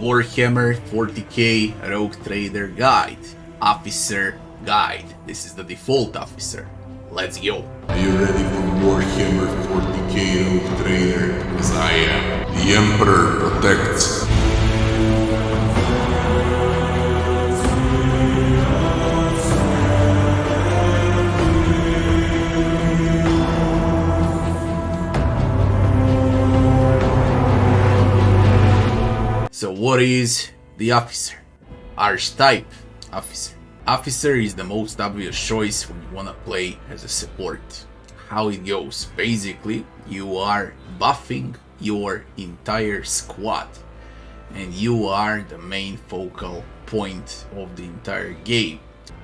Warhammer 40k Rogue Trader Guide, Officer Guide. This is the default officer. Let's go. Are you ready for Warhammer 40k Rogue Trader? As I am. The Emperor protects. So what is the officer? Archetype officer. Officer is the most obvious choice when you want to play as a support. How it goes? Basically, you are buffing your entire squad and you are the main focal point of the entire game.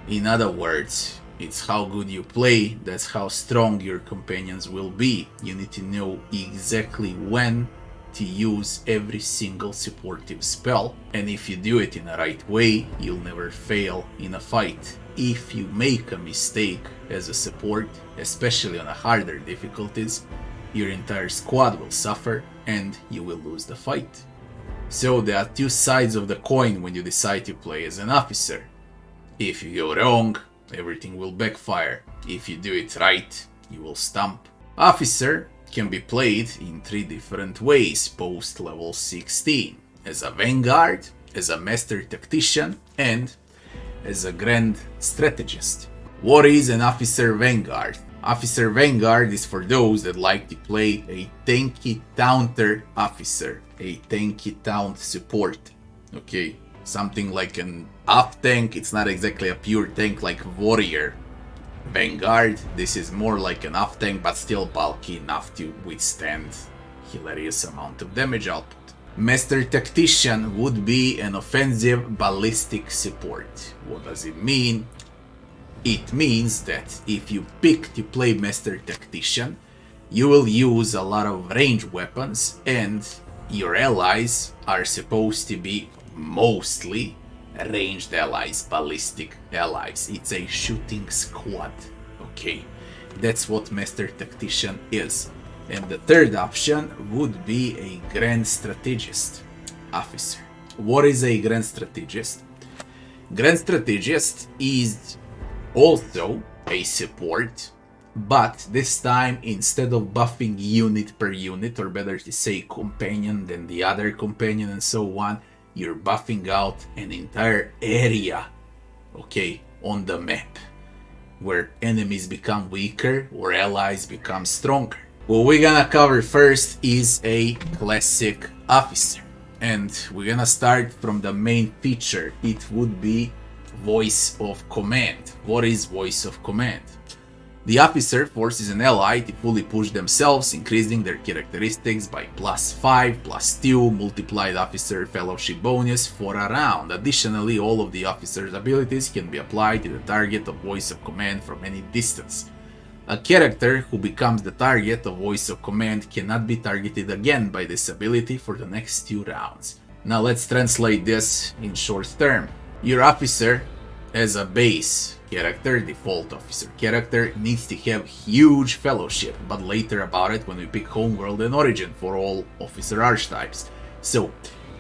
In other words, it's how good you play, that's how strong your companions will be. You need to know exactly when to use every single supportive spell, and if you do it in the right way, you'll never fail in a fight. If you make a mistake as a support, especially on the harder difficulties, your entire squad will suffer and you will lose the fight. So there are two sides of the coin when you decide to play as an officer. If you go wrong, everything will backfire. If you do it right, you will stump. Officer can be played in three different ways post level 16: as a vanguard, as a master tactician, and as a grand strategist. What is an officer vanguard? Officer vanguard is for those that like to play a tanky taunter officer, a tanky taunt support. Okay, something like an off tank. It's not exactly a pure tank like warrior. Vanguard, this is more like an off tank but still bulky enough to withstand hilarious amount of damage output. Master Tactician would be an offensive ballistic support. What does it mean? It means that if you pick to play Master Tactician, you will use a lot of ranged weapons and your allies are supposed to be mostly ranged allies, ballistic allies. It's a shooting squad. Okay, that's what Master Tactician is. And the third option would be a Grand Strategist officer. What is a Grand Strategist? Grand Strategist is also a support, but this time instead of buffing unit per unit, or better to say companion then the other companion and so on, you're buffing out an entire area, okay, on the map, where enemies become weaker or allies become stronger. What we're gonna cover first is a classic officer, and we're gonna start from the main feature. It would be voice of command. What is voice of command? The officer forces an ally to fully push themselves, increasing their characteristics by +5, +2, multiplied officer fellowship bonus for a round. Additionally, all of the officer's abilities can be applied to the target of voice of command from any distance. A character who becomes the target of voice of command cannot be targeted again by this ability for the next 2 rounds. Now let's translate this in short term. Your officer as a base character, default officer character, needs to have huge fellowship, but later about it when we pick Homeworld and Origin for all officer archetypes. So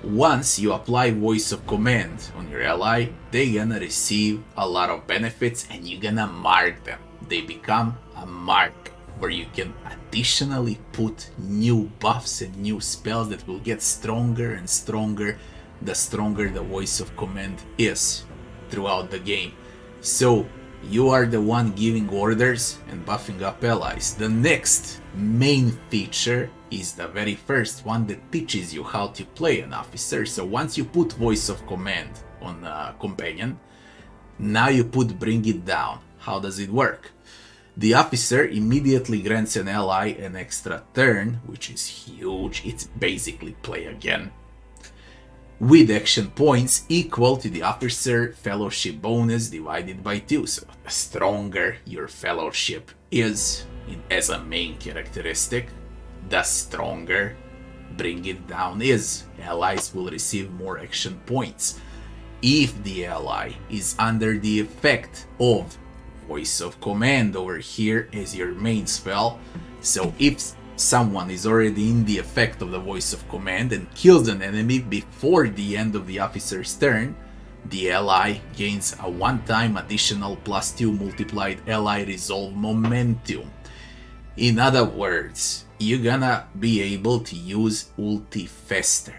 once you apply voice of command on your ally, they're gonna receive a lot of benefits and you're gonna mark them. They become a mark where you can additionally put new buffs and new spells that will get stronger and stronger the stronger the voice of command is throughout the game. So you are the one giving orders and buffing up allies. The next main feature is the very first one that teaches you how to play an officer. So once you put voice of command on a companion, now you put bring it down. How does it work? The officer immediately grants an ally an extra turn, which is huge. It's basically play again, with action points equal to the officer fellowship bonus divided by 2. So the stronger your fellowship is as a main characteristic, the stronger bring it down is. Allies will receive more action points. If the ally is under the effect of voice of command over here as your main spell, so if someone is already in the effect of the voice of command and kills an enemy before the end of the officer's turn, the ally gains a one-time additional +2 multiplied ally resolve momentum. In other words, you're gonna be able to use ulti faster,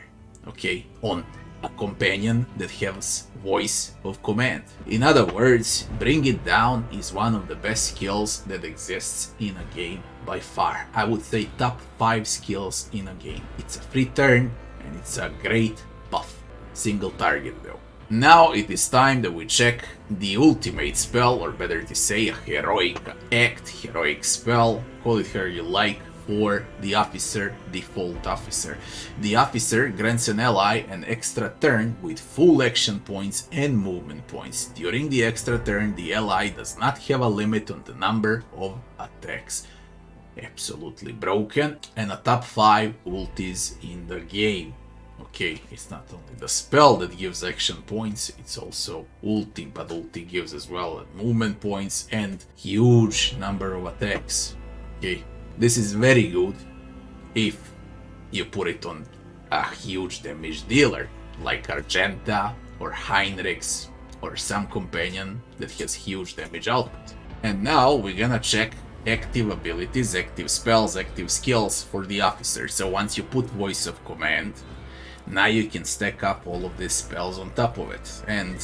okay, on a companion that has voice of command. In other words, Bring It Down is one of the best skills that exists in a game by far. I would say top 5 skills in a game. It's a free turn and it's a great buff. Single target though. Now it is time that we check the ultimate spell, or better to say a heroic act, heroic spell, call it how you like, for the officer, default officer. The officer grants an ally an extra turn with full action points and movement points. During the extra turn, the ally does not have a limit on the number of attacks. Absolutely broken. And a top 5 ultis in the game. Okay, it's not only the spell that gives action points, it's also ulti, but ulti gives as well movement points and huge number of attacks. Okay, this is very good if you put it on a huge damage dealer like Argenta or Heinrichs or some companion that has huge damage output. And now we're gonna check active abilities, active spells, active skills for the officer. So once you put voice of command, now you can stack up all of these spells on top of it. And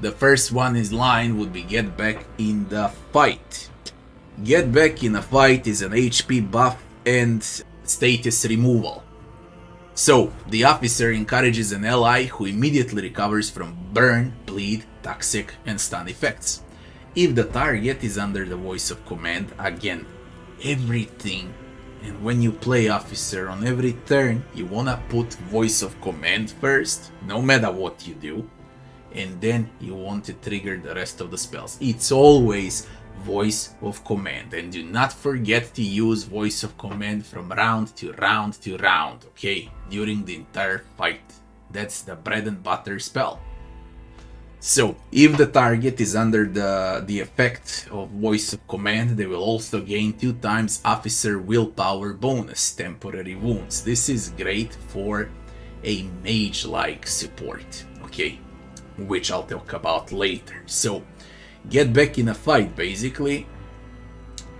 the first one in line would be Get Back in the Fight. Get Back in a Fight is an HP buff and status removal. So the officer encourages an ally who immediately recovers from burn, bleed, toxic and stun effects. If the target is under the voice of command, again, everything. And when you play officer on every turn, you wanna put voice of command first, no matter what you do, and then you want to trigger the rest of the spells. It's always voice of command, and do not forget to use voice of command from round to round to round, okay, during the entire fight. That's the bread and butter spell. So, if the target is under the effect of voice of command, they will also gain 2 times officer willpower bonus, temporary wounds. This is great for a mage-like support, okay, which I'll talk about later. So, Get Back in a Fight basically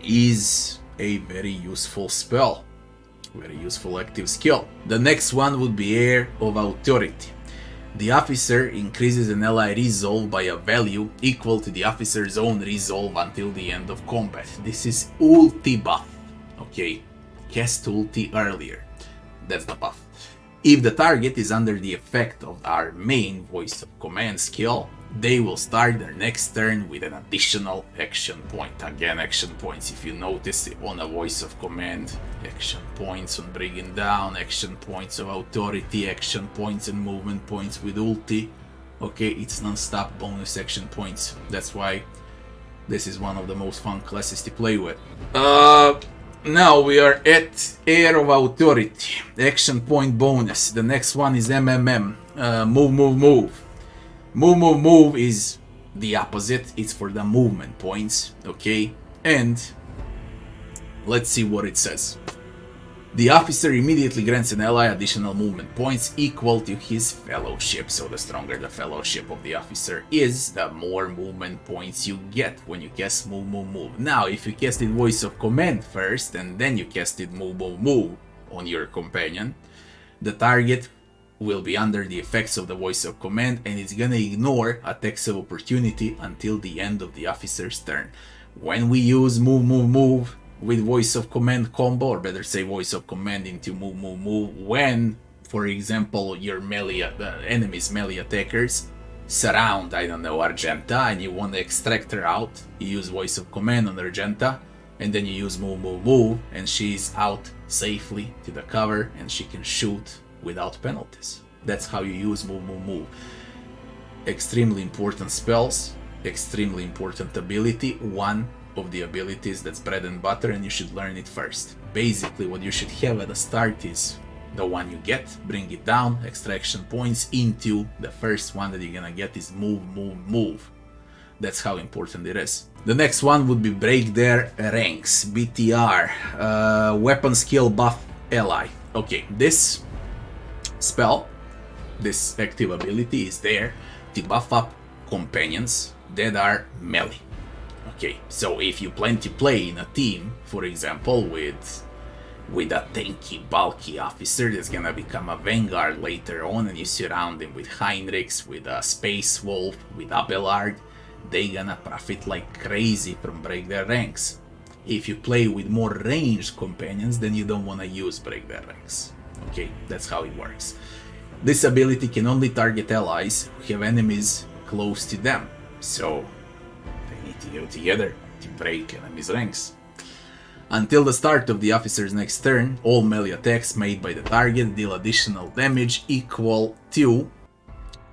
is a very useful spell, very useful active skill. The next one would be Air of Authority. The officer increases an ally resolve by a value equal to the officer's own resolve until the end of combat. This is ulti buff, okay? Cast ulti earlier, that's the buff. If the target is under the effect of our main voice of command skill, they will start their next turn with an additional action point. Again, action points, if you notice on a voice of command, action points on bringing down, action points of authority, action points and movement points with ulti. Okay, it's non-stop bonus action points. That's why this is one of the most fun classes to play with. Now we are at Air of Authority, action point bonus. The next one is MMM, move. Move is the opposite, it's for the movement points, okay? And let's see what it says. The officer immediately grants an ally additional movement points equal to his fellowship. So the stronger the fellowship of the officer is, the more movement points you get when you cast move. Now, if you casted voice of command first and then you casted move on your companion, the target will be under the effects of the voice of command and it's gonna ignore attacks of opportunity until the end of the officer's turn. When we use move with voice of command combo, or better say voice of command into move, when, for example, your melee, the enemy's melee attackers surround, I don't know, Argenta and you want to extract her out, you use voice of command on Argenta and then you use move and she's out safely to the cover and she can shoot without penalties. That's how you use move. Extremely important spells, extremely important ability, one of the abilities that's bread and butter and you should learn it first. Basically what you should have at the start is the one you get, bring it down, extraction points into the first one that you're gonna get is move. That's how important it is. The next one would be break their ranks, BTR, weapon skill buff ally. Okay, this spell, this active ability is there to buff up companions that are melee. Okay, so if you plan to play in a team, for example, with a tanky, bulky officer that's gonna become a vanguard later on, and you surround him with Heinrichs, with a Space Wolf, with Abelard, they gonna profit like crazy from break their ranks. If you play with more ranged companions, then you don't wanna use break their ranks. Okay, that's how it works. This ability can only target allies who have enemies close to them, so they need to go together to break enemies' ranks. Until the start of the officer's next turn, all melee attacks made by the target deal additional damage equal to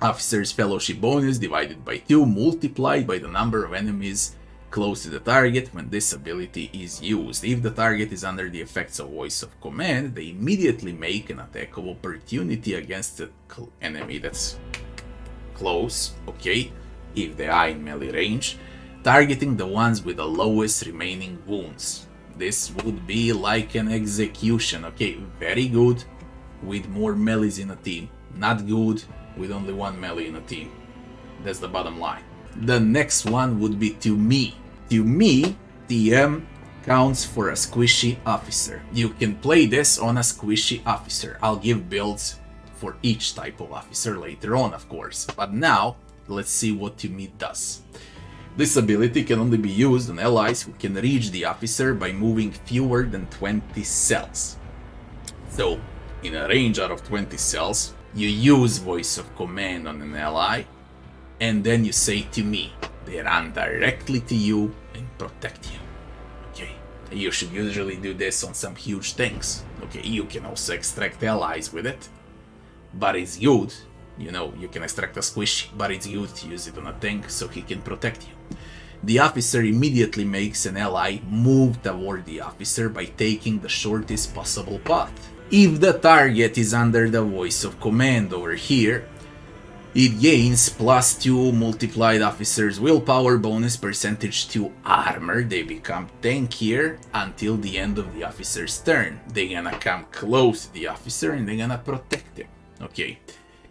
officer's fellowship bonus divided by 2 multiplied by the number of enemies close to the target when this ability is used. If the target is under the effects of voice of command, they immediately make an attack of opportunity against the enemy that's close, okay, if they are in melee range, targeting the ones with the lowest remaining wounds. This would be like an execution, okay, very good with more melees in a team, not good with only one melee in a team. That's the bottom line. The next one would be to me. To me, TM counts for a squishy officer. You can play this on a squishy officer. I'll give builds for each type of officer later on, of course. But now, let's see what to me does. This ability can only be used on allies who can reach the officer by moving fewer than 20 cells. So, in a range out of 20 cells, you use voice of command on an ally, and then you say to me, they run directly to you and protect you. Okay, you should usually do this on some huge tanks. Okay, you can also extract allies with it, but it's good. You know, you can extract a squishy, but it's good to use it on a tank so he can protect you. The officer immediately makes an ally move toward the officer by taking the shortest possible path. If the target is under the voice of command over here, it gains +2 multiplied officer's willpower bonus percentage to armor. They become tankier until the end of the officer's turn. They're gonna come close to the officer and they're gonna protect him. Okay.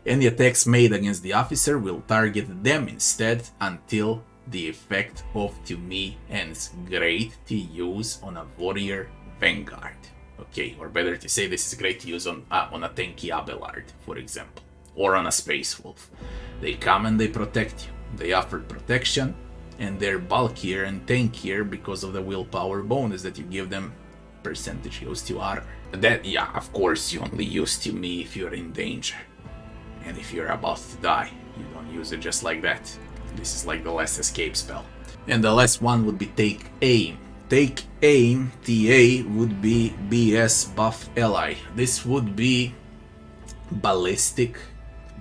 Any attacks made against the officer will target them instead until the effect of to me ends. Great to use on a warrior vanguard. Okay, or better to say, this is great to use on a tanky Abelard, for example, or on a Space Wolf. They come and they protect you. They offer protection, and they're bulkier and tankier because of the willpower bonus that you give them. Percentage goes to armor. That, yeah, of course, you only use to me if you're in danger. And if you're about to die, you don't use it just like that. This is like the last escape spell. And the last one would be Take Aim. Take Aim, TA, would be BS buff ally. This would be ballistic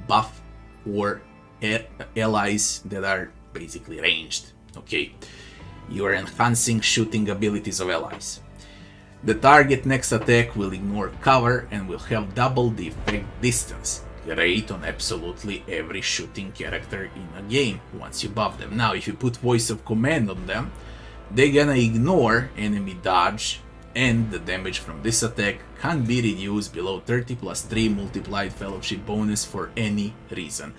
buff for allies that are basically ranged. Okay, you are enhancing shooting abilities of allies. The target next attack will ignore cover and will have double the effect distance. Great on absolutely every shooting character in a game once you buff them. Now, if you put voice of command on them, they're gonna ignore enemy dodge, and the damage from this attack can't be reduced below 30 + 3 multiplied fellowship bonus for any reason.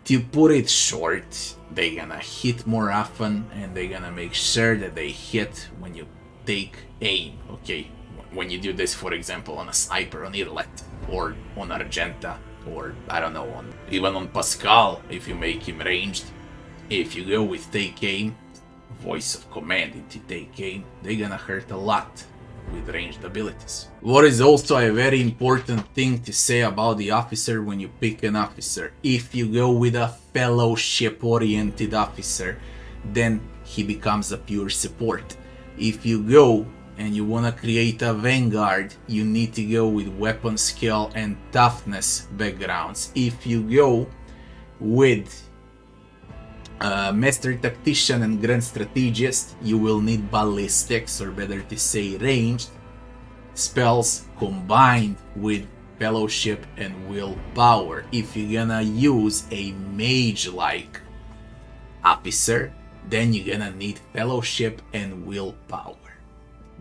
To put it short, they're gonna hit more often, and they're gonna make sure that they hit when you take aim. Okay, when you do this, for example, on a sniper on Irlet or on Argenta, or I don't know, even on Pascal, if you make him ranged. If you go with take aim, voice of command into take aim, they're gonna hurt a lot with ranged abilities. What is also a very important thing to say about the officer when you pick an officer: if you go with a fellowship oriented officer, then he becomes a pure support. If you go and you want to create a vanguard, you need to go with weapon skill and toughness backgrounds. If you go with master tactician and grand strategist, you will need ballistics, or better to say ranged spells combined with fellowship and willpower. If you're gonna use a mage like officer, then you're gonna need fellowship and willpower.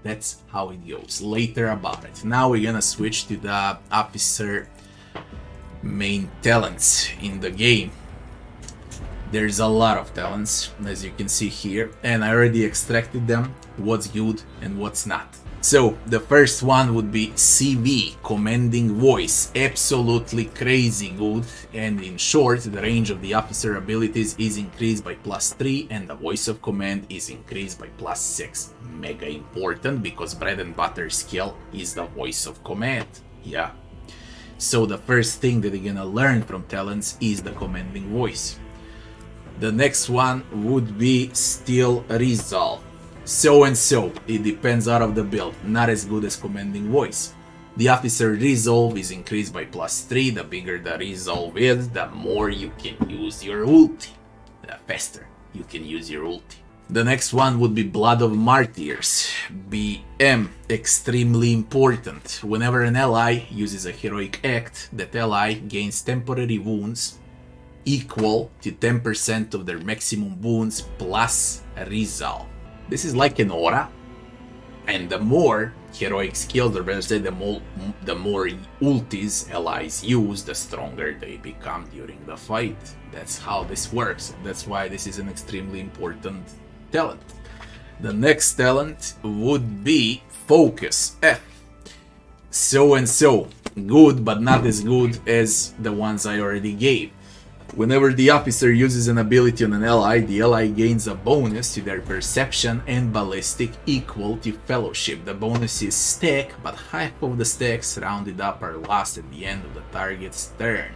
That's how it goes. Later about it. Now we're gonna switch to the officer main talents in the game. There's a lot of talents, as you can see here, and I already extracted them, what's good and what's not. So the first one would be CV, commanding voice, absolutely crazy good, and in short, the range of the officer abilities is increased by +3 and the voice of command is increased by +6. Mega important because bread and butter skill is the voice of command. Yeah. So the first thing that you're gonna learn from talents is the commanding voice. The next one would be still resolve. So and so, it depends out of the build, not as good as commanding voice. The officer resolve is increased by +3, the bigger the resolve is, the more you can use your ulti. The faster you can use your ulti. The next one would be Blood of Martyrs, BM, extremely important. Whenever an ally uses a heroic act, that ally gains temporary wounds equal to 10% of their maximum wounds plus resolve. This is like an aura, and the more heroic skills, or better said, the more ultis allies use, the stronger they become during the fight. That's how this works. That's why this is an extremely important talent. The next talent would be Focus, F. So and so, good but not as good as the ones I already gave. Whenever the officer uses an ability on an ally, the ally gains a bonus to their perception and ballistic equal to fellowship. The bonus is stack, but half of the stacks rounded up are lost at the end of the target's turn.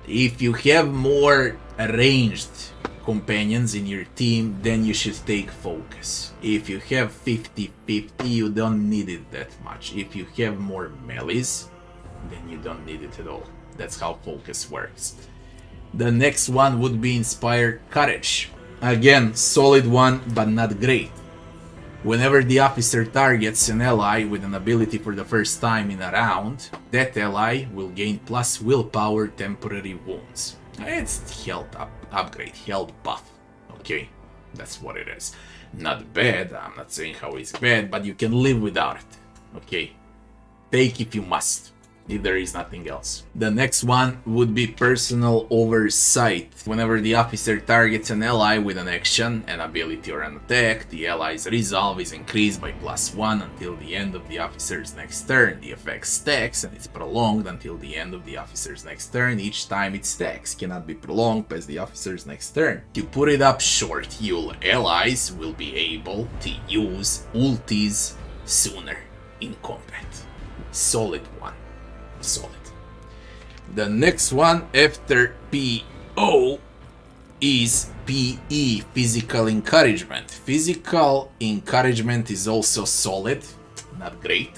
If you have more ranged companions in your team, then you should take focus. If you have 50-50, you don't need it that much. If you have more melees, then you don't need it at all. That's how focus works. The next one would be Inspired Courage. Again, solid one, but not great. Whenever the officer targets an ally with an ability for the first time in a round, that ally will gain plus willpower temporary wounds. It's health upgrade, health buff. Okay, that's what it is. Not bad, I'm not saying how it's bad, but you can live without it. Okay, take if you must, if there is nothing else. The next one would be Personal Oversight. Whenever the officer targets an ally with an action, an ability or an attack, the ally's resolve is increased by +1 until the end of the officer's next turn. The effect stacks and it's prolonged until the end of the officer's next turn. Each time it stacks, cannot be prolonged past the officer's next turn. To put it up short, your allies will be able to use ultis sooner in combat. Solid one. Solid. The next one after PO is PE, Physical Encouragement. Physical Encouragement is also solid, not great.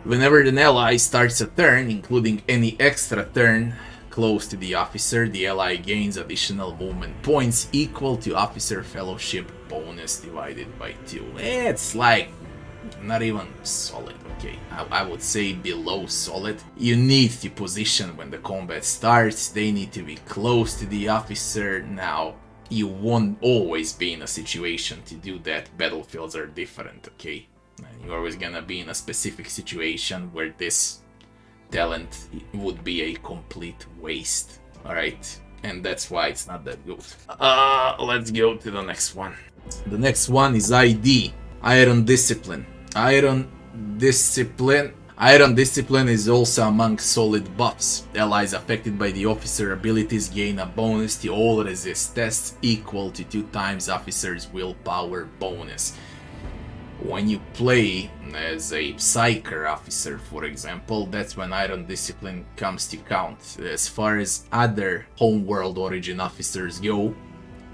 Whenever an ally starts a turn, including any extra turn close to the officer, the ally gains additional movement points equal to officer fellowship bonus divided by 2. It's like not even solid, okay. I would say below solid. You need to position when the combat starts. They need to be close to the officer. Now, you won't always be in a situation to do that. Battlefields are different, okay. And you're always gonna be in a specific situation where this talent would be a complete waste, alright. And that's why it's not that good. Let's go to the next one. The next one is ID. Iron Discipline. Iron Discipline is also among solid buffs. Allies affected by the officer abilities gain a bonus to all resist tests equal to 2 times officer's willpower bonus. When you play as a Psyker officer, for example, that's when Iron Discipline comes to count. As far as other Homeworld origin officers go,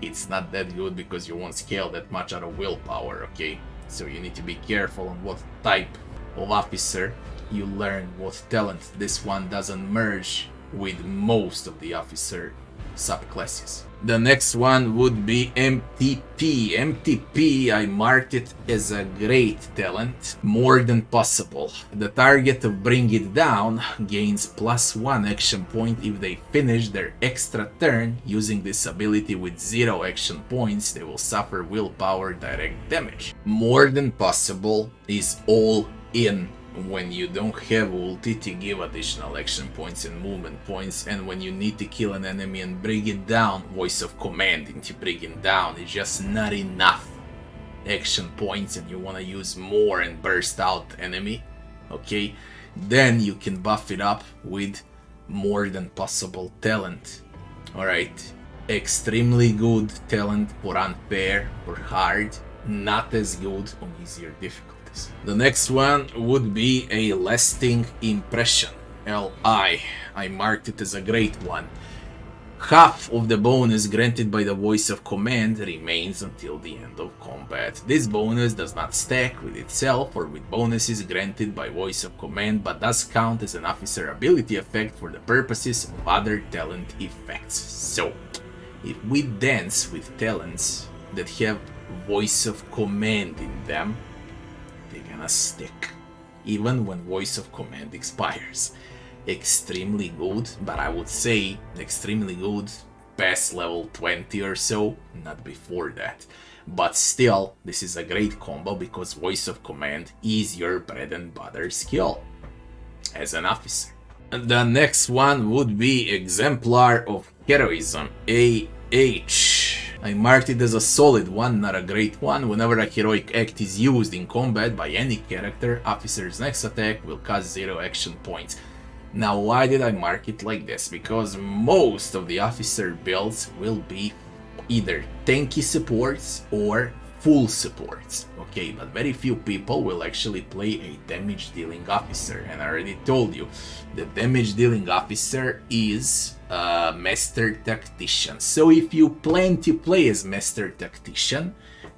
it's not that good because you won't scale that much out of willpower, okay? So you need to be careful on what type of officer you learn, what talent. This one doesn't merge with most of the officer subclasses. The next one would be MTP. MTP, I marked it as a great talent, more than possible. The target of Bring It Down gains +1 action point if they finish their extra turn using this ability with 0 action points. They will suffer willpower direct damage. More than possible is all in when you don't have ulti to give additional action points and movement points, and when you need to kill an enemy and bring it down, voice of command into bringing down is just not enough action points and you want to use more and burst out enemy, okay, then you can buff it up with more than possible talent. Alright, extremely good talent for unfair or hard, not as good on easier difficulties. The next one would be a lasting impression, LI. I marked it as a great one. Half of the bonus granted by the voice of command remains until the end of combat. This bonus does not stack with itself or with bonuses granted by voice of command, but does count as an officer ability effect for the purposes of other talent effects. So, if we dance with talents that have voice of command in them, they're gonna stick, even when voice of command expires. Extremely good, but I would say extremely good past level 20 or so, not before that. But still, this is a great combo because voice of command is your bread and butter skill as an officer. The next one would be Exemplar of Heroism, AH. I marked it as a solid one, not a great one. Whenever a heroic act is used in combat by any character, officer's next attack will cost 0 action points. Now, why did I mark it like this? Because most of the officer builds will be either tanky supports or full supports, okay, but very few people will actually play a damage dealing officer, and I already told you, the damage dealing officer is a master tactician. So if you plan to play as master tactician,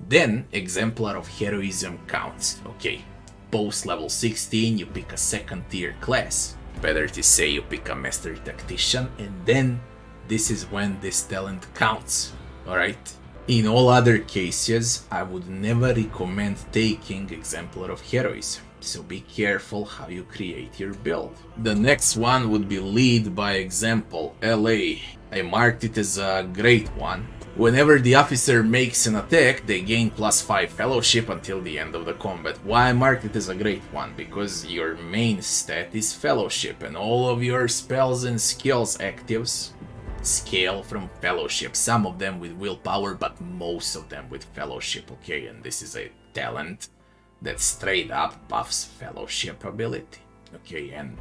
then Exemplar of Heroism counts, okay. Post level 16 you pick a second tier class, better to say you pick a master tactician, and then this is when this talent counts, alright. In all other cases, I would never recommend taking Exemplar of Heroism, so be careful how you create your build. The next one would be Lead by Example, LA. I marked it as a great one. Whenever the officer makes an attack, they gain +5 fellowship until the end of the combat. Why I marked it as a great one? Because your main stat is fellowship, and all of your spells and skills actives scale from fellowship, some of them with willpower, but most of them with fellowship, okay, and this is a talent that straight up buffs fellowship ability, okay, and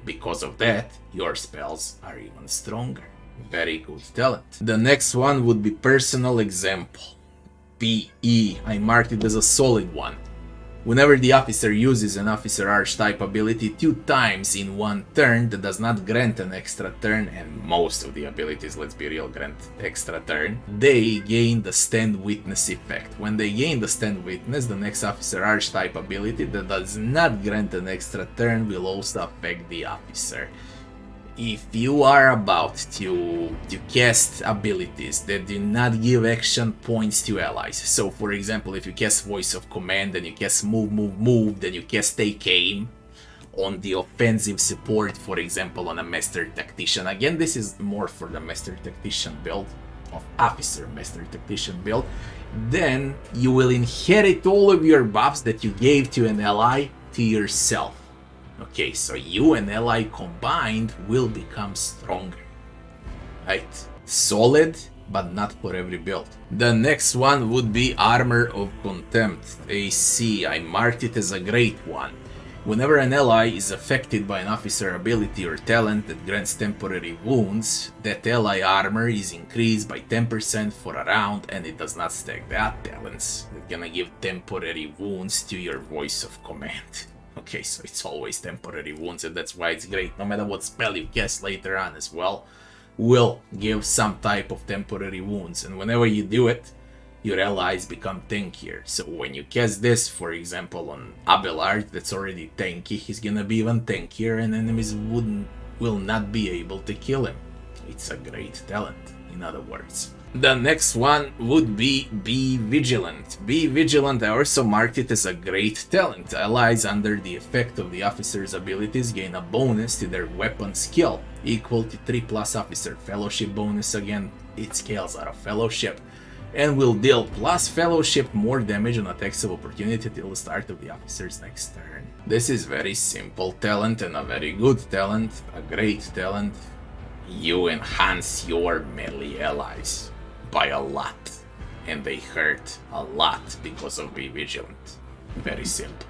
because of that, your spells are even stronger. Very good talent. The next one would be Personal Example, PE. I marked it as a solid one. Whenever the officer uses an officer archetype ability 2 times in one turn that does not grant an extra turn, and most of the abilities, let's be real, grant extra turn, they gain the Stand Witness effect. When they gain the Stand Witness, the next officer archetype ability that does not grant an extra turn will also affect the officer. If you are about to cast abilities that do not give action points to allies, so for example, if you cast Voice of Command, then you cast Move, then you cast Take Aim on the offensive support, for example, on a Master Tactician. Again, this is more for the Master Tactician build, of Officer Master Tactician build, then you will inherit all of your buffs that you gave to an ally to yourself. Okay, so you and ally combined will become stronger, right? Solid, but not for every build. The next one would be Armor of Contempt, AC. I marked it as a great one. Whenever an ally is affected by an officer ability or talent that grants temporary wounds, that ally armor is increased by 10% for a round, and it does not stack that talents. It's gonna give temporary wounds to your Voice of Command. Okay, so it's always temporary wounds, and that's why it's great. No matter what spell you cast later on as well, will give some type of temporary wounds, and whenever you do it, your allies become tankier. So when you cast this, for example, on Abelard, that's already tanky, he's gonna be even tankier, and enemies will not be able to kill him. It's a great talent, in other words. The next one would be Vigilant. Be Vigilant, I also marked it as a great talent. Allies under the effect of the officer's abilities gain a bonus to their weapon skill, equal to 3+ officer fellowship bonus. Again, it scales out of fellowship, and will deal plus fellowship more damage on attacks of opportunity till the start of the officer's next turn. This is very simple talent and a very good talent, a great talent. You enhance your melee allies by a lot, and they hurt a lot because of Be Vigilant. Very simple.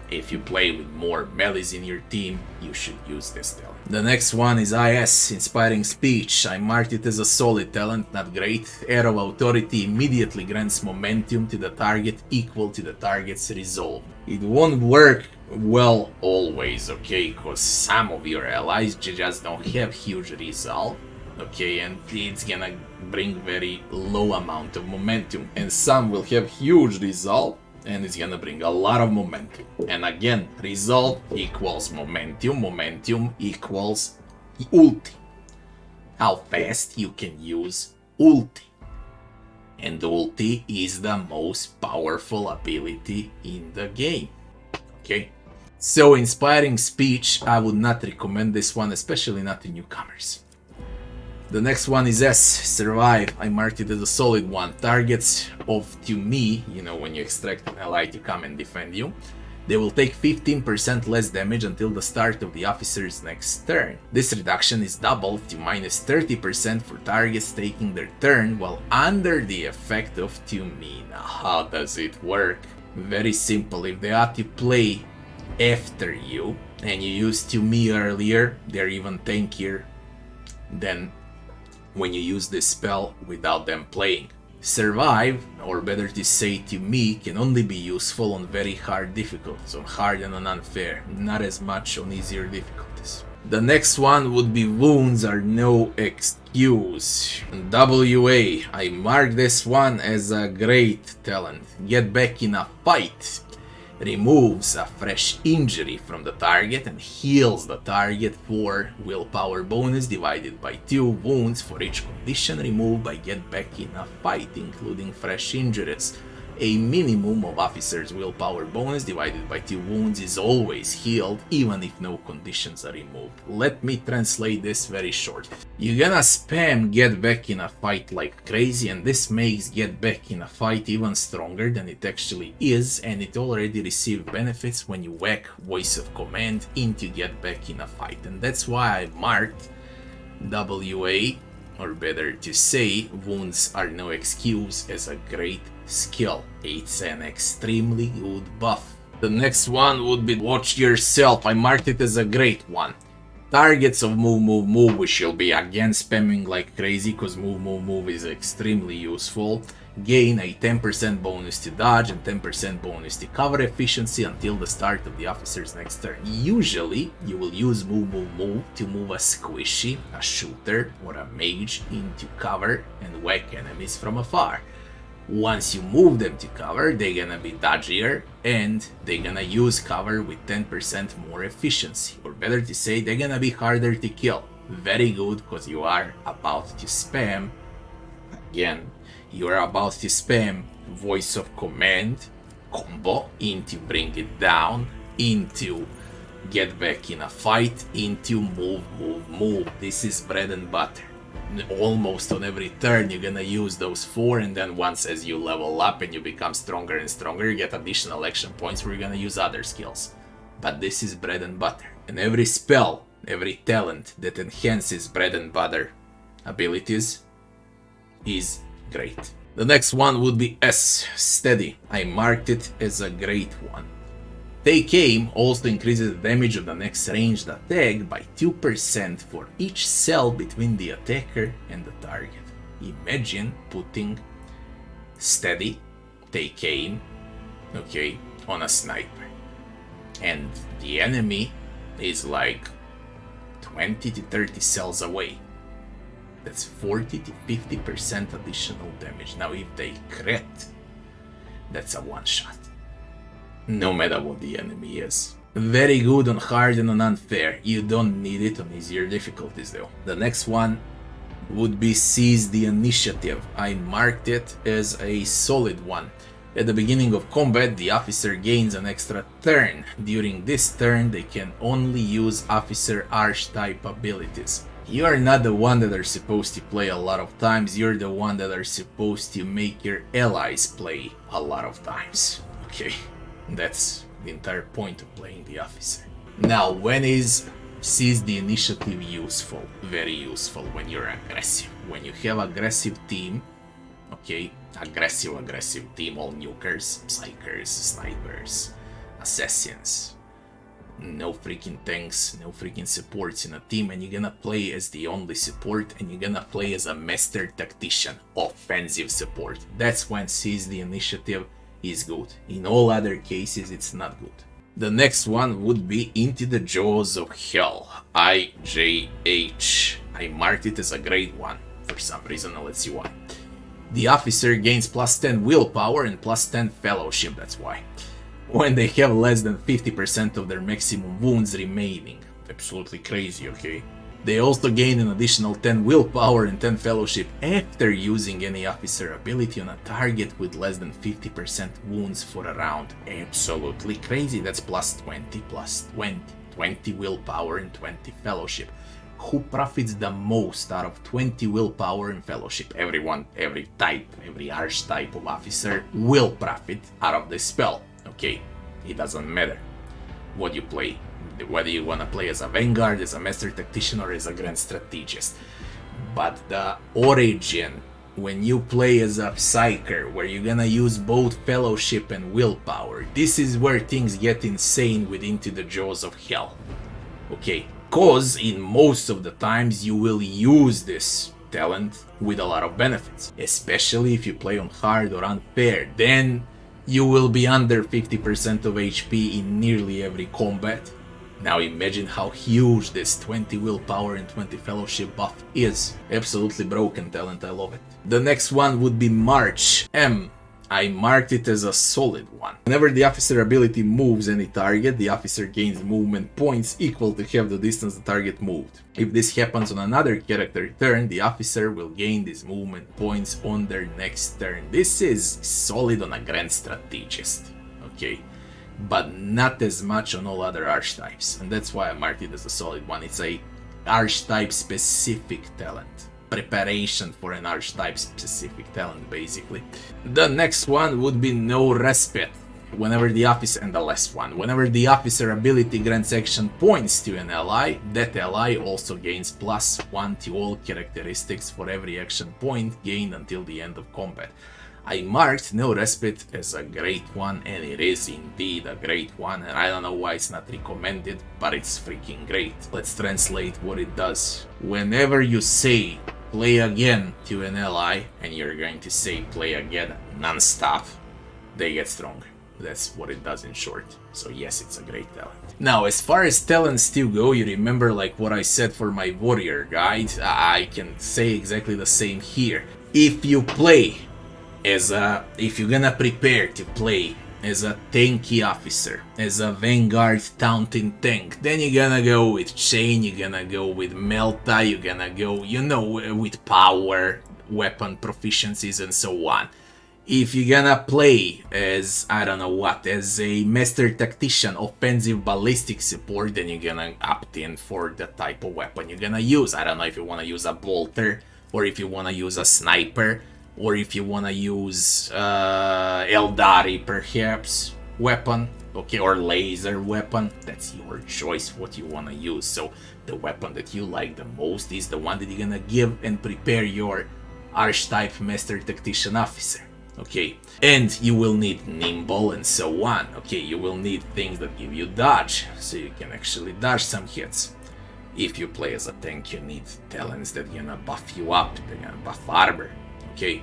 If you play with more melees in your team, you should use this talent. The next one is IS, Inspiring Speech. I marked it as a solid talent, not great. Air of Authority immediately grants momentum to the target equal to the target's resolve. It won't work well always, okay, because some of your allies just don't have huge resolve, okay, and it's gonna bring very low amount of momentum, and some will have huge resolve and it's gonna bring a lot of momentum. And again, resolve equals momentum, momentum equals ulti. How fast you can use ulti. And ulti is the most powerful ability in the game. Okay? So Inspiring Speech, I would not recommend this one, especially not to newcomers. The next one is S, Survive. I marked it as a solid one. Targets to me, you know, when you extract an ally to come and defend you, they will take 15% less damage until the start of the officer's next turn. This reduction is doubled to minus 30% for targets taking their turn while under the effect of to me. Now, how does it work? Very simple. If they are to play after you and you used to me earlier, they're even tankier than when you use this spell without them playing. Survive, or better to say to me, can only be useful on very hard difficulties, on hard and on unfair, not as much on easier difficulties. The next one would be Wounds Are No Excuse. WA, I mark this one as a great talent. Get back in a fight. Removes a fresh injury from the target and heals the target for willpower bonus divided by 2 wounds for each condition removed by get back in a fight, including fresh injuries. A minimum of officer's willpower bonus divided by 2 wounds is always healed, even if no conditions are removed. Let me translate this very short. You're gonna spam get back in a fight like crazy, and this makes get back in a fight even stronger than it actually is, and it already received benefits when you whack voice of command into get back in a fight. And that's why I marked WA, or better to say, Wounds Are No Excuse, as a great skill. It's an extremely good buff. The next one would be Watch Yourself. I marked it as a great one. Targets of move, we shall be again spamming like crazy because move is extremely useful. Gain a 10% bonus to dodge and 10% bonus to cover efficiency until the start of the officer's next turn. Usually, you will use move to move a squishy, a shooter, or a mage into cover and whack enemies from afar. Once you move them to cover, they're gonna be dodgier and they're gonna use cover with 10% more efficiency. Or better to say, they're gonna be harder to kill. Very good, because you are about to spam, again, you are about to spam voice of command combo into bring it down, into get back in a fight, into move. This is bread and butter. Almost on every turn you're gonna use those 4, and then once as you level up and you become stronger and stronger, you get additional action points where you're gonna use other skills. But this is bread and butter. And every spell, every talent that enhances bread and butter abilities is great. The next one would be S, Steady. I marked it as a great one. Take Aim also increases the damage of the next ranged attack by 2% for each cell between the attacker and the target. Imagine putting Steady, Take Aim, okay, on a sniper. And the enemy is like 20 to 30 cells away. That's 40 to 50% additional damage. Now if they crit, that's a one shot. No matter what the enemy is. Very good on hard and on unfair. You don't need it on easier difficulties though. The next one would be Seize the Initiative. I marked it as a solid one. At the beginning of combat, the officer gains an extra turn. During this turn, they can only use officer archetype abilities. You are not the one that are supposed to play a lot of times, you're the one that are supposed to make your allies play a lot of times. Okay, that's the entire point of playing the officer. Now, when is Seize the Initiative useful? Very useful when you're aggressive. When you have aggressive team, okay, aggressive team, all nukers, psychers, snipers, assassins, no freaking tanks, no freaking supports in a team, and you're gonna play as the only support, and you're gonna play as a master tactician, offensive support. That's when Seize the Initiative is good. In all other cases, it's not good. The next one would be Into the Jaws of Hell, IJH. I marked it as a great one for some reason, let's see why. The officer gains plus 10 willpower and plus 10 fellowship, that's why. When they have less than 50% of their maximum wounds remaining. Absolutely crazy, okay? They also gain an additional 10 willpower and 10 fellowship after using any officer ability on a target with less than 50% wounds for a round. Absolutely crazy, that's plus 20, plus 20. 20 willpower and 20 fellowship. Who profits the most out of 20 willpower and fellowship? Everyone, every type, every archetype of officer will profit out of this spell. Okay, it doesn't matter what you play, whether you want to play as a vanguard, as a master tactician, or as a grand strategist. But the origin, when you play as a psyker, where you're gonna use both fellowship and willpower, this is where things get insane with Into the Jaws of Hell. Okay, cause in most of the times you will use this talent with a lot of benefits, especially if you play on hard or unfair. Then you will be under 50% of HP in nearly every combat. Now imagine how huge this 20 willpower and 20 fellowship buff is. Absolutely broken talent, I love it. The next one would be March M. I marked it as a solid one. Whenever the officer ability moves any target, the officer gains movement points equal to half the distance the target moved. If this happens on another character turn, the officer will gain these movement points on their next turn. This is solid on a grand strategist, okay? But not as much on all other archetypes, and that's why I marked it as a solid one. It's a archetype specific talent. Preparation for an archetype specific talent, basically. The next one would be No Respite. Whenever the officer, and the last one, whenever the officer ability grants action points to an ally, that ally also gains +1 to all characteristics for every action point gained until the end of combat. I marked No Respite as a great one, and it is indeed a great one, and I don't know why it's not recommended, but it's freaking great. Let's translate what it does. Whenever you say play again to an ally, and you're going to say play again non-stop, they get stronger. That's what it does in short. So yes, it's a great talent. Now, as far as talents still go, you remember like what I said for my warrior guide, I can say exactly the same here. If you play as a, if you're gonna prepare to play as a tanky officer, as a vanguard taunting tank, then you're gonna go with chain, you're gonna go with melta, you're gonna go, you know, with power, weapon proficiencies and so on. If you're gonna play as, I don't know what, as a master tactician, offensive ballistic support, then you're gonna opt in for the type of weapon you're gonna use. I don't know if you wanna use a bolter, or if you wanna use a sniper, or if you wanna use Eldari perhaps weapon, okay, or laser weapon. That's your choice what you wanna use. So the weapon that you like the most is the one that you're gonna give and prepare your archetype master tactician officer. Okay, and you will need nimble and so on. Okay, you will need things that give you dodge, so you can actually dodge some hits. If you play as a tank, you need talents that are gonna buff you up, they're gonna buff armor. Okay,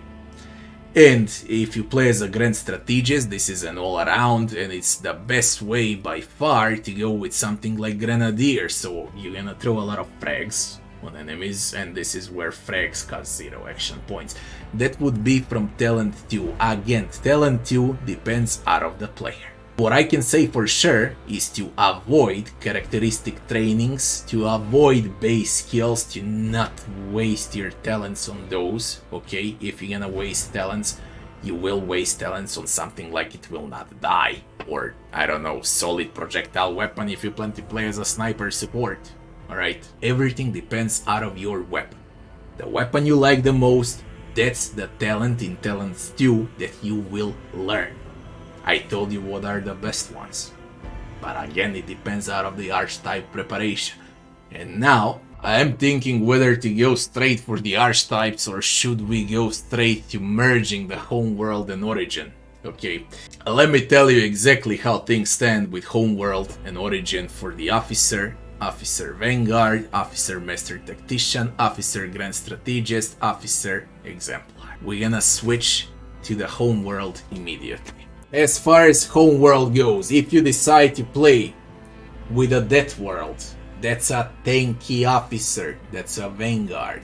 and if you play as a grand strategist, this is an all-around, and it's the best way by far to go with something like grenadier. So you're gonna throw a lot of frags on enemies, and this is where frags cost 0 action points. That would be from talent 2. Again, talent 2 depends out of the player. What I can say for sure is to avoid characteristic trainings, to avoid base skills, to not waste your talents on those, okay? If you're gonna waste talents, you will waste talents on something like it will not die, or, I don't know, solid projectile weapon if you plan to play as a sniper support, alright? Everything depends out of your weapon. The weapon you like the most, that's the talent in Talents 2 that you will learn. I told you what are the best ones. But again, it depends out of the archetype preparation. And now, I am thinking whether to go straight for the archetypes or should we go straight to merging the Homeworld and Origin. Okay, let me tell you exactly how things stand with Homeworld and Origin for the Officer, Officer Vanguard, Officer Master Tactician, Officer Grand Strategist, Officer Exemplar. We're gonna switch to the Homeworld immediately. As far as Homeworld goes, if you decide to play with a Death World, that's a tanky officer, that's a Vanguard.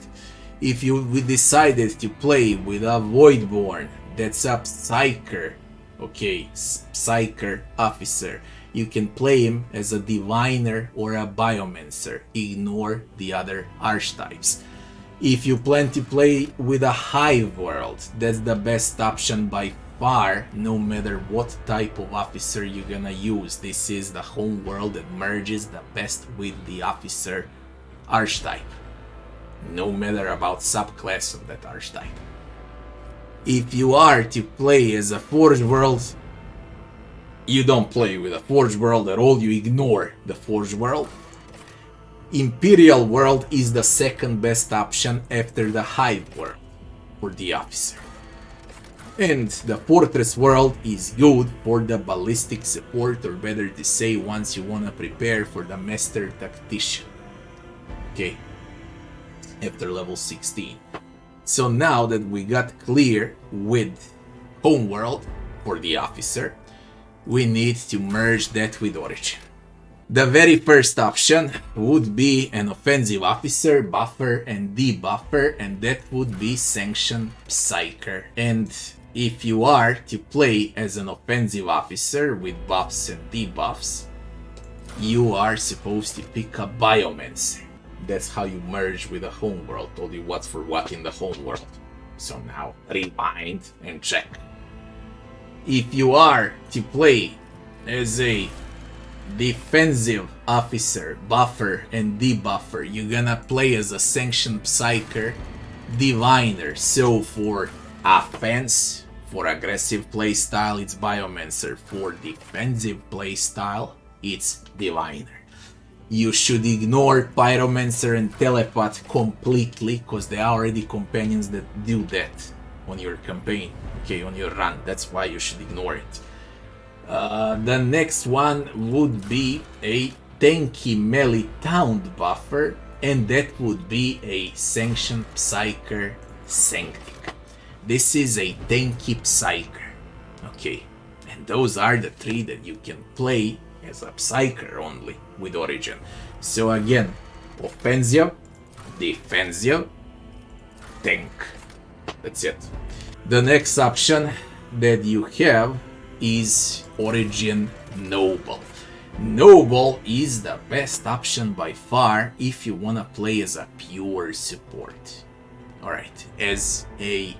If you decided to play with a Voidborn, that's a Psyker, okay, Psyker officer. You can play him as a Diviner or a Biomancer, ignore the other archetypes. If you plan to play with a Hive World, that's the best option by far, no matter what type of officer you're gonna use. This is the Homeworld that merges the best with the officer archetype, no matter about subclass of that archetype. If you are to play as a Forge World, you don't play with a Forge World at all, you ignore the Forge World. Imperial World is the second best option after the Hive World for the officer. And the Fortress World is good for the ballistic support, or better to say, once you wanna prepare for the Master Tactician. Okay, after level 16. So now that we got clear with Homeworld for the officer, we need to merge that with Origin. The very first option would be an offensive officer, buffer and debuffer, and that would be Sanctioned Psyker. And if you are to play as an offensive officer with buffs and debuffs, you are supposed to pick a Biomancer. That's how you merge with the Homeworld. Told you what's for what in the Homeworld. So now rewind and check. If you are to play as a defensive officer, buffer and debuffer, you're gonna play as a Sanctioned Psyker, Diviner. So for offense, for aggressive playstyle, it's Biomancer. For defensive playstyle, it's Diviner. You should ignore Pyromancer and Telepath completely, because they are already companions that do that on your campaign, okay, on your run. That's why you should ignore it. The next one would be a tanky melee taunt buffer, and that would be a Sanctioned Psyker Sanctic. This is a tanky Psyker, okay, and those are the three that you can play as a Psyker only with Origin. So again, offensive, defensive, tank. That's it. The next option that you have is Origin Noble. Noble is the best option by far if you wanna play as a pure support. Alright, as a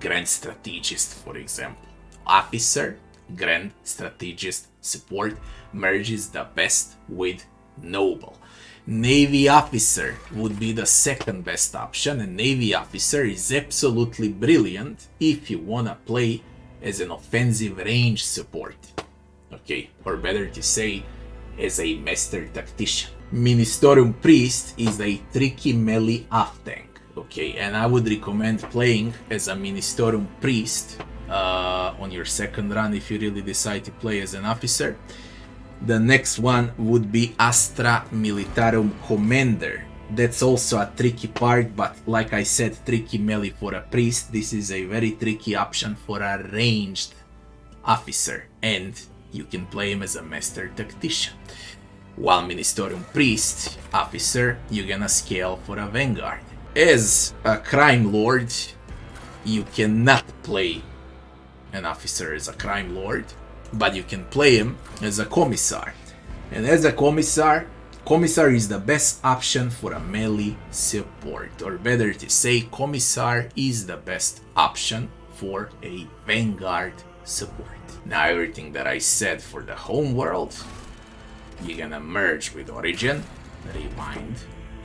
Grand Strategist, for example. Officer, Grand Strategist, support merges the best with Noble. Navy Officer would be the second best option, and Navy Officer is absolutely brilliant if you wanna play as an offensive range support. Okay, or better to say, as a Master Tactician. Ministerium Priest is a tricky melee off-tank. Okay, and I would recommend playing as a Ministerium Priest on your second run if you really decide to play as an officer. The next one would be Astra Militarum Commander. That's also a tricky part, but like I said, tricky melee for a priest. This is a very tricky option for a ranged officer, and you can play him as a Master Tactician. While Ministerium Priest officer, you're gonna scale for a Vanguard. As a Crime Lord, you cannot play an officer as a Crime Lord. but you can play him as a commissar. And as a commissar is the best option for a melee support, or better to say, commissar is the best option for a vanguard support. Now everything that I said for the Homeworld, you're gonna merge with Origin, rewind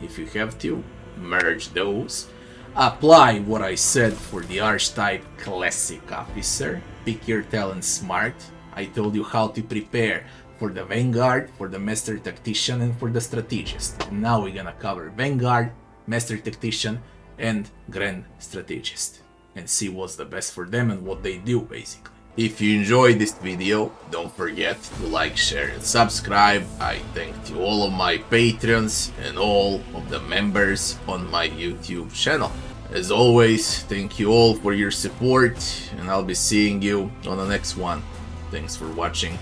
if you have to, merge those, apply what I said for the Archetype Classic Officer, pick your talent smart. I told you how to prepare for the Vanguard, for the Master Tactician, and for the Strategist. And now we're gonna cover Vanguard, Master Tactician, and Grand Strategist, and see what's the best for them and what they do basically. If you enjoyed this video, don't forget to like, share, and subscribe. I thank to all of my patrons and all of the members on my YouTube channel. As always, thank you all for your support, and I'll be seeing you on the next one. Thanks for watching.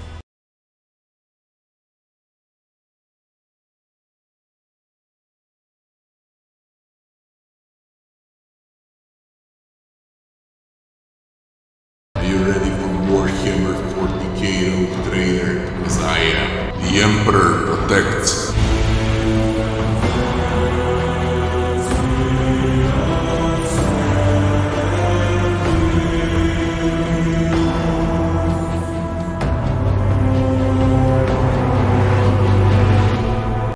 Are you ready for Warhammer 40k Rogue Trader? Because I am. The Emperor protects.